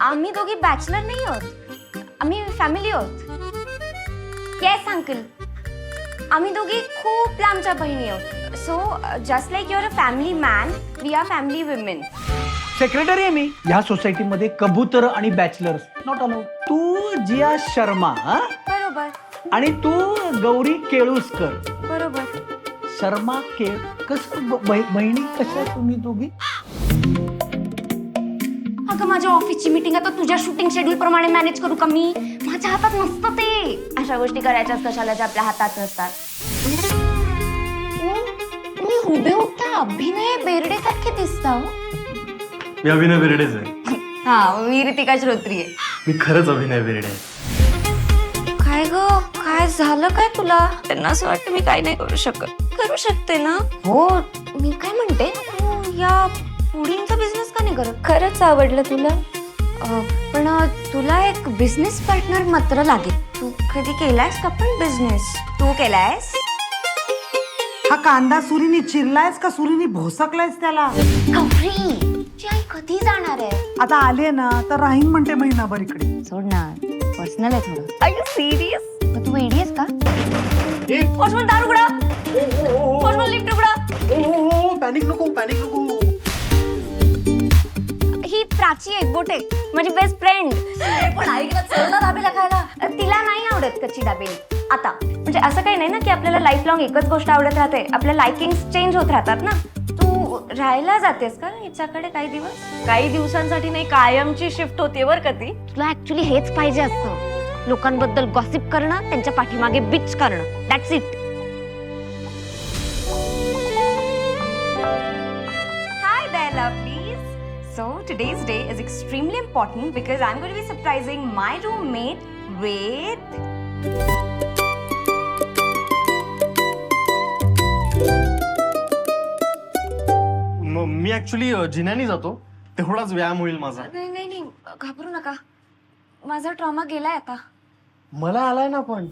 आम्ही दोघी बॅचलर नाही आहोत, आम्ही फॅमिली आहोत. येस अंकल, आम्ही दोघी खूप लांबच्या बहिणी आहोत. So just like your a family man, we are family women. Secretary आहे मी ह्या सोसायटीमध्ये. कबूतर आणि बॅचलर्स नॉट अलाउड. तू जिया शर्मा हा, बरोबर आणि तू गौरी केळुसकर. बरोबर. शर्मा केळ कस बहिणी कशा तुम्ही दोघी? अगं माझ्या ऑफिसची मीटिंग आता तुझ्या शूटिंग शेड्यूल प्रमाणे मॅनेज करू का मी? माझ्या हातात नसतं ते. अशा गोष्टी करायच्याच कशाला ज्या आपल्या हातात नसतात. तुम्ही उभे होता अभिनय बेर्डे सारखे दिसता. मी अभिनय बेर्डेच आहे. हा, मी रितिका श्रोत्री आहे. मी खरंच अभिनय बेर्डे आहे. काय ग, काय झालं काय तुला? त्यांना असं वाटतं मी काही नाही करू शकत. करू शकते ना? हो, मी काय म्हणते, तू या फुडिंगचा बिझनेस का नाही करत? खरंच आवडलं तुला? पण तुला एक बिझनेस पार्टनर मात्र लागेल. तू कधी केलायस का पण बिझनेस? तू केलायस? हा कांदा सुरीनी चिरलायस का सुरीनी भोसकलायस त्याला? गौरी, तुझी आई कधी जाणार आहे? आता आले ना तर राहीन म्हणते महिनाभर इकडे. सोड ना, पर्सनल आहे थोडं. R you serious? तू वेडी आहेस का? वॉचमन दार उघडा. वॉचमन लिफ्ट उघडा. पॅनिक नको, पॅनिक नको. ही प्राची आहे, बोटे, माझी बेस्ट फ्रेंड. पण ऐकलं, चल ना दाबेला खायला. तिला नाही आवडत कच्ची दाबेली. आता म्हणजे असं काही नाही ना की आपल्याला लाईफ लॉंग एकच गोष्ट आवडत राहते. आपल्या लाइकिंग्स चेंज होत राहतात ना. तू राहायला जातेस का हिच्याकडे काही दिवस? काही दिवसांसाठी नाही, कायमची शिफ्ट होते वर कधी. तुला ऍक्च्युली हेच पाहिजे असतं, लोकांबद्दल गॉसिप करणं, त्यांच्या पाठीमागे बिच करणं. That's it. Hi there, lovelies. So today's day is extremely important because I'm going to be surprising my roommate with मी ऍक्च्युली जिन्यानी जातो, तेवढाच व्यायाम होईल माझा. नाही नाही नाही, घाबरू नका, माझा ट्रॉमा गेलाय आता. मला आलाय ना पण.